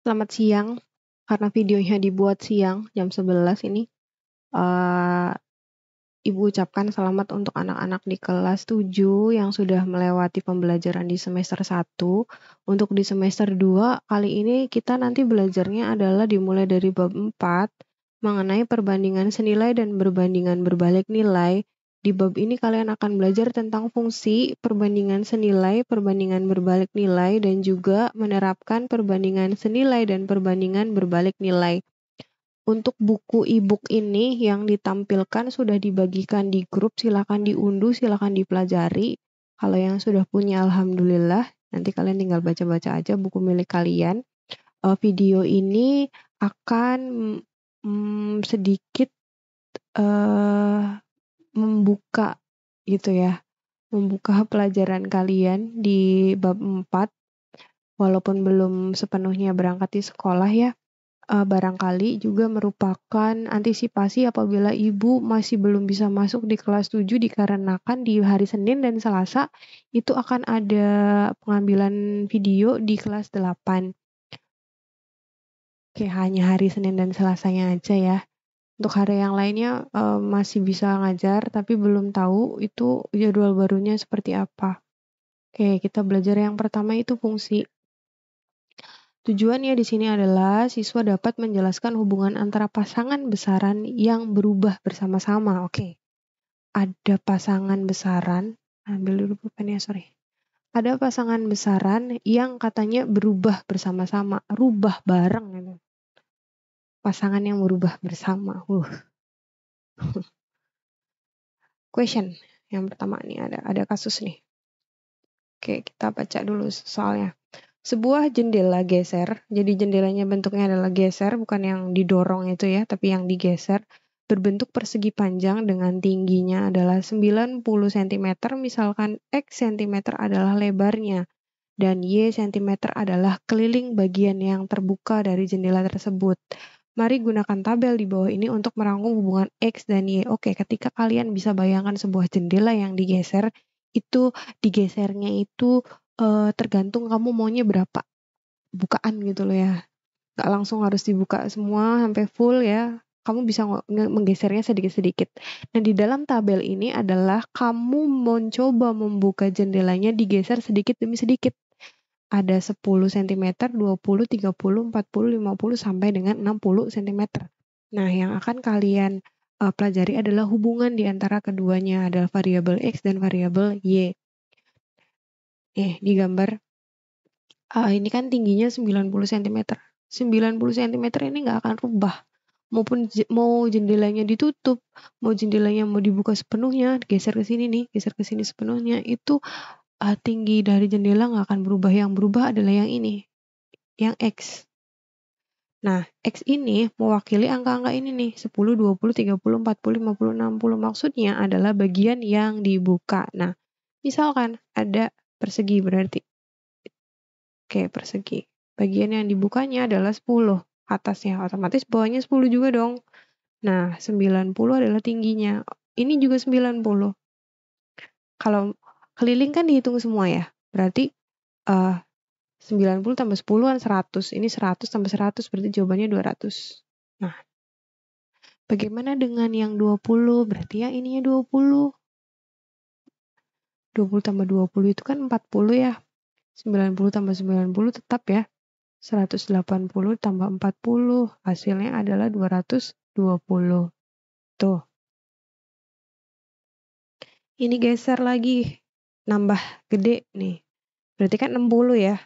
Selamat siang, karena videonya dibuat siang jam 11 ini, Ibu ucapkan selamat untuk anak-anak di kelas 7 yang sudah melewati pembelajaran di semester 1. Untuk di semester 2, kali ini kita nanti belajarnya adalah dimulai dari bab 4, mengenai perbandingan senilai dan perbandingan berbalik nilai. Di bab ini kalian akan belajar tentang fungsi, perbandingan senilai, perbandingan berbalik nilai, dan juga menerapkan perbandingan senilai dan perbandingan berbalik nilai. Untuk buku e-book ini yang ditampilkan sudah dibagikan di grup, silakan diunduh, silakan dipelajari. Kalau yang sudah punya alhamdulillah, nanti kalian tinggal baca-baca aja buku milik kalian. Video ini akan sedikit membuka gitu ya, membuka pelajaran kalian di bab 4, walaupun belum sepenuhnya berangkat di sekolah ya. Barangkali juga merupakan antisipasi apabila ibu masih belum bisa masuk di kelas 7 dikarenakan di hari Senin dan Selasa itu akan ada pengambilan video di kelas 8. Oke, hanya hari Senin dan Selasanya aja ya. Untuk hari yang lainnya masih bisa ngajar, tapi belum tahu itu jadwal barunya seperti apa. Oke, kita belajar yang pertama itu fungsi. Tujuannya di sini adalah siswa dapat menjelaskan hubungan antara pasangan besaran yang berubah bersama-sama. Oke, ada pasangan besaran. Ambil dulu pulpennya, sorry. Ada pasangan besaran yang katanya berubah bersama-sama, rubah bareng gitu. Pasangan yang berubah bersama. Question yang pertama nih ada kasus nih. Oke, kita baca dulu soalnya. Sebuah jendela geser, jadi jendelanya bentuknya adalah geser, bukan yang didorong itu ya, tapi yang digeser, berbentuk persegi panjang dengan tingginya adalah 90 cm, misalkan X cm adalah lebarnya, dan Y cm adalah keliling bagian yang terbuka dari jendela tersebut. Mari gunakan tabel di bawah ini untuk merangkum hubungan X dan Y. Oke, ketika kalian bisa bayangkan sebuah jendela yang digeser, itu digesernya itu tergantung kamu maunya berapa bukaan gitu loh ya. Gak langsung harus dibuka semua sampai full ya. Kamu bisa menggesernya sedikit-sedikit. Dan di dalam tabel ini adalah kamu mencoba membuka jendelanya digeser sedikit demi sedikit. Ada 10 cm, 20, 30, 40, 50 sampai dengan 60 cm. Nah, yang akan kalian pelajari adalah hubungan di antara keduanya, adalah variabel X dan variabel Y. Di gambar ini kan tingginya 90 cm. 90 cm ini nggak akan rubah. Maupun mau jendelanya ditutup, mau jendelanya mau dibuka sepenuhnya, geser ke sini nih, geser ke sini sepenuhnya, itu tinggi dari jendela nggak akan berubah. Yang berubah adalah yang ini, yang X. Nah, X ini mewakili angka-angka ini nih, 10, 20, 30, 40, 50, 60. Maksudnya adalah bagian yang dibuka. Nah, misalkan ada persegi berarti. Oke, persegi. Bagian yang dibukanya adalah 10 atasnya, otomatis bawahnya 10 juga dong. Nah, 90 adalah tingginya. Ini juga 90. Kalau keliling kan dihitung semua ya. Berarti 90 tambah 10 kan 100. Ini 100 tambah 100 berarti jawabannya 200. Nah, bagaimana dengan yang 20? Berarti yang ininya 20. 20 tambah 20 itu kan 40 ya. 90 tambah 90 tetap ya. 180 tambah 40, hasilnya adalah 220. Tuh. Ini geser lagi, nambah gede nih. Berarti kan 60 ya.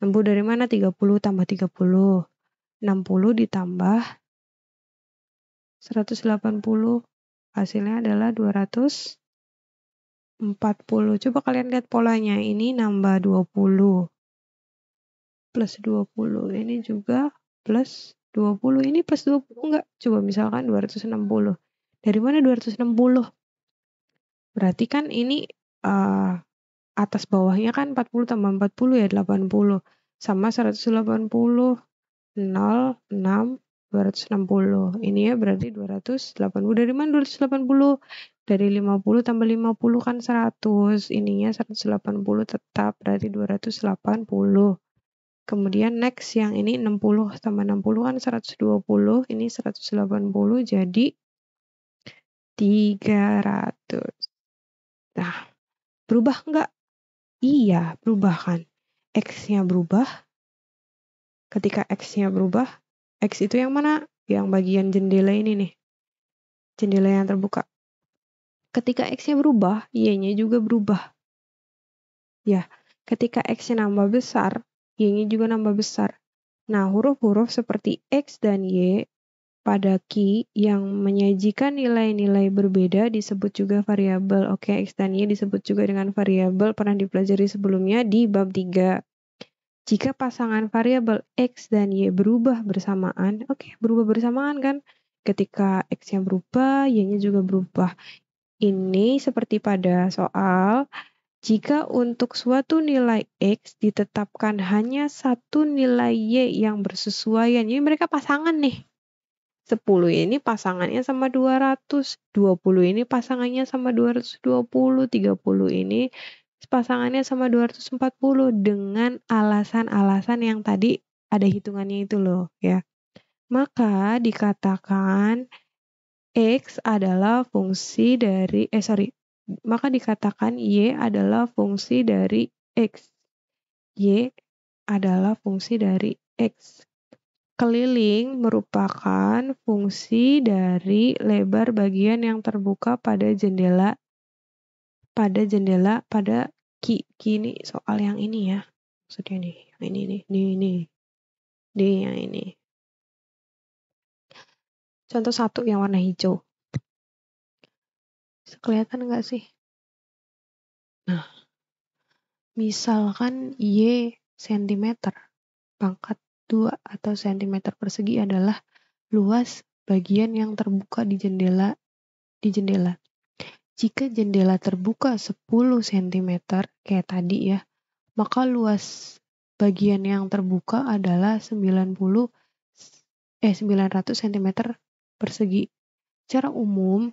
60 dari mana? 30 tambah 30. 60 ditambah 180, hasilnya adalah 240. Coba kalian lihat polanya, ini nambah 20. Plus 20, ini juga plus 20, ini plus 20 enggak? Coba misalkan 260. Dari mana 260? Berarti kan ini atas bawahnya kan 40 tambah 40 ya 80. Sama 180, 0, 6, 260. Ini ya berarti 280. Dari mana 280? Dari 50 tambah 50 kan 100. Ininya 180 tetap, berarti 280. Kemudian next yang ini 60 tambah 60 kan 120, ini 180 jadi 300. Nah, berubah enggak? Iya, berubah kan. X-nya berubah. Ketika X-nya berubah, X itu yang mana? Yang bagian jendela ini nih. Jendela yang terbuka. Ketika X-nya berubah, Y-nya juga berubah. Ya, ketika X-nya nambah besar, Y-nya juga nambah besar. Nah, huruf-huruf seperti X dan Y pada key yang menyajikan nilai-nilai berbeda disebut juga variabel. Oke, X dan Y disebut juga dengan variabel, pernah dipelajari sebelumnya di bab 3. Jika pasangan variabel X dan Y berubah bersamaan, berubah bersamaan kan? Ketika X-nya berubah, Y-nya juga berubah. Ini seperti pada soal, jika untuk suatu nilai X ditetapkan hanya satu nilai Y yang bersesuaian, jadi mereka pasangan nih. 10 ini pasangannya sama 200, 20 ini pasangannya sama 220, 30 ini pasangannya sama 240 dengan alasan-alasan yang tadi ada hitungannya itu loh ya. Maka dikatakan X adalah fungsi dari maka dikatakan Y adalah fungsi dari X. Y adalah fungsi dari X. Keliling merupakan fungsi dari lebar bagian yang terbuka pada jendela pada key ini soal yang ini ya. Maksudnya nih, yang ini yang ini. Contoh 1 yang warna hijau. Bisa kelihatan nggak sih? Nah, misalkan Y cm, pangkat 2 atau cm persegi adalah luas bagian yang terbuka di jendela. Jika jendela terbuka 10 cm kayak tadi ya, maka luas bagian yang terbuka adalah 900 cm persegi. Secara umum,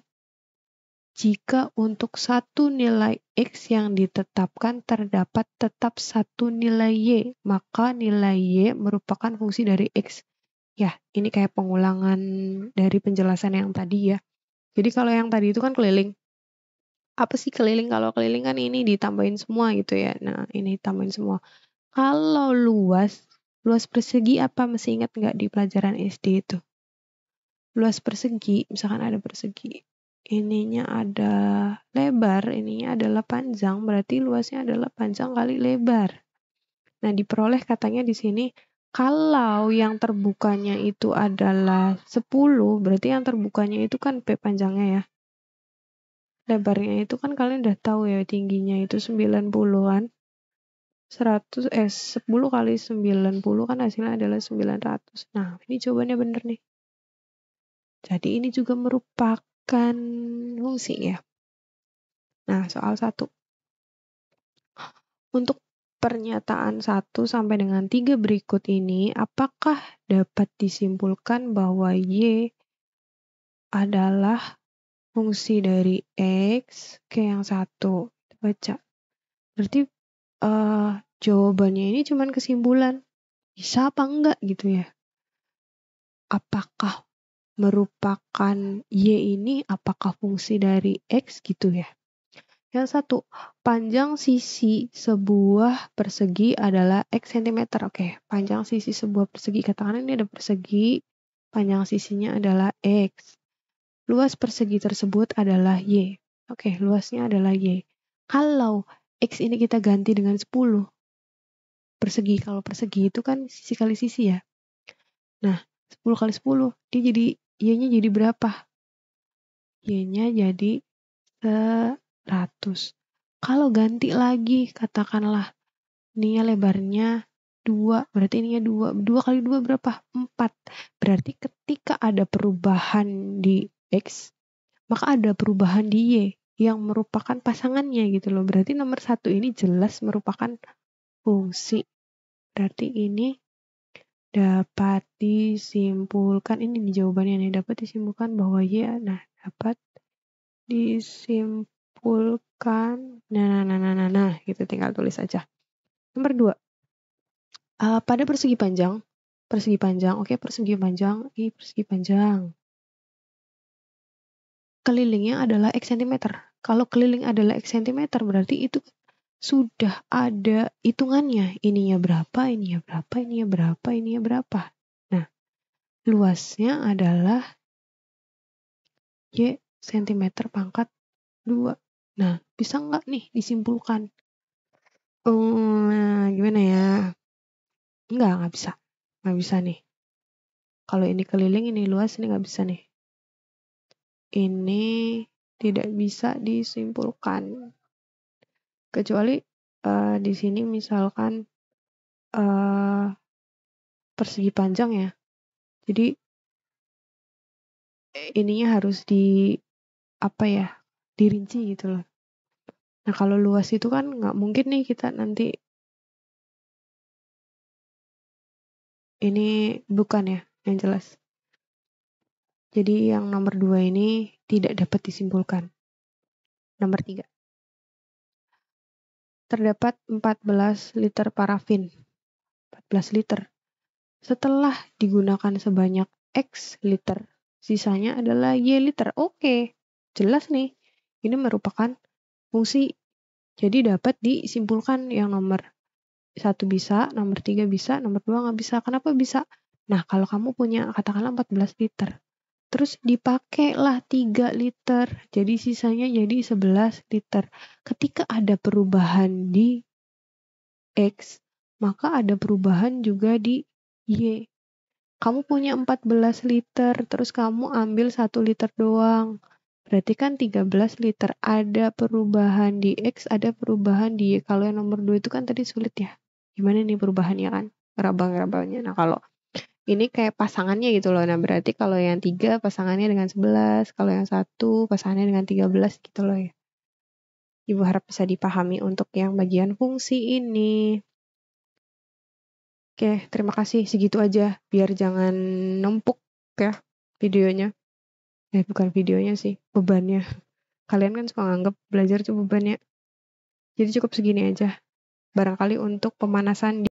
jika untuk satu nilai X yang ditetapkan terdapat tetap satu nilai Y, maka nilai Y merupakan fungsi dari X. Ya, ini kayak pengulangan dari penjelasan yang tadi ya. Jadi kalau yang tadi itu kan keliling. Apa sih keliling? Kalau keliling kan ini ditambahin semua gitu ya. Nah, ini ditambahin semua. Kalau luas persegi apa? Masih ingat nggak di pelajaran SD itu? Luas persegi, misalkan ada persegi. Ininya ada lebar, ininya adalah panjang, berarti luasnya adalah panjang kali lebar. Nah, diperoleh katanya di sini, kalau yang terbukanya itu adalah 10, berarti yang terbukanya itu kan P panjangnya ya. Lebarnya itu kan kalian udah tahu ya, tingginya itu 90-an. 10 kali 90 kan hasilnya adalah 900. Nah, ini jawabannya bener nih. Jadi ini juga merupakan fungsi ya. Nah, soal 1. Untuk pernyataan 1 sampai dengan 3 berikut ini, apakah dapat disimpulkan bahwa Y adalah fungsi dari X ke yang 1? Kita baca. Berarti jawabannya ini cuman kesimpulan. Bisa apa enggak gitu ya? Apakah merupakan Y ini apakah fungsi dari X gitu ya? Yang 1, panjang sisi sebuah persegi adalah X cm. Oke, panjang sisi sebuah persegi. Katakan ini ada persegi, panjang sisinya adalah X. Luas persegi tersebut adalah Y. Oke, luasnya adalah Y. Kalau X ini kita ganti dengan 10 persegi. Kalau persegi itu kan sisi kali sisi ya. Nah, 10 kali 10, dia jadi Y-nya jadi berapa? Y-nya jadi 100. Kalau ganti lagi, katakanlah ininya lebarnya 2, berarti ininya 2. 2 kali 2 berapa? 4. Berarti ketika ada perubahan di X, maka ada perubahan di Y yang merupakan pasangannya gitu loh. Berarti nomor 1 ini jelas merupakan fungsi. Berarti ini dapat disimpulkan, ini nih jawabannya nih, dapat disimpulkan bahwa Y, dapat disimpulkan, nah, gitu tinggal tulis aja. Nomor 2, Pada persegi panjang. Persegi panjang, oke, persegi panjang. Persegi panjang. Kelilingnya adalah X cm. Kalau keliling adalah X cm, berarti itu sudah ada hitungannya. Ininya berapa, ininya berapa, ininya berapa, ininya berapa. Nah, luasnya adalah Y cm pangkat 2. Nah, bisa nggak nih disimpulkan? Gimana ya? Nggak bisa. Nggak bisa nih. Kalau ini keliling, ini luas, ini nggak bisa nih. Ini tidak bisa disimpulkan. Kecuali di sini misalkan persegi panjang ya. Jadi ininya harus dirinci gitu loh. Nah, kalau luas itu kan nggak mungkin nih kita nanti ini bukan ya yang jelas. Jadi yang nomor 2 ini tidak dapat disimpulkan. Nomor 3. Terdapat 14 liter parafin. 14 liter. Setelah digunakan sebanyak X liter, sisanya adalah Y liter. Oke, jelas nih. Ini merupakan fungsi. Jadi dapat disimpulkan yang nomor 1 bisa, nomor 3 bisa, nomor 2 nggak bisa. Kenapa bisa? Nah, kalau kamu punya katakanlah 14 liter, terus dipakailah 3 liter, jadi sisanya jadi 11 liter. Ketika ada perubahan di X, maka ada perubahan juga di Y. Kamu punya 14 liter, terus kamu ambil 1 liter doang. Berarti kan 13 liter. Ada perubahan di X, ada perubahan di Y. Kalau yang nomor 2 itu kan tadi sulit ya. Gimana nih perubahannya kan? Ngeraba-ngerabanya. Nah, kalau ini kayak pasangannya gitu loh. Nah, berarti kalau yang 3 pasangannya dengan 11. Kalau yang 1 pasangannya dengan 13 gitu loh ya. Ibu harap bisa dipahami untuk yang bagian fungsi ini. Oke, terima kasih. Segitu aja. Biar jangan numpuk ya videonya. Bukan videonya sih, bebannya. Kalian kan suka nganggap belajar itu beban ya. Jadi cukup segini aja. Barangkali untuk pemanasan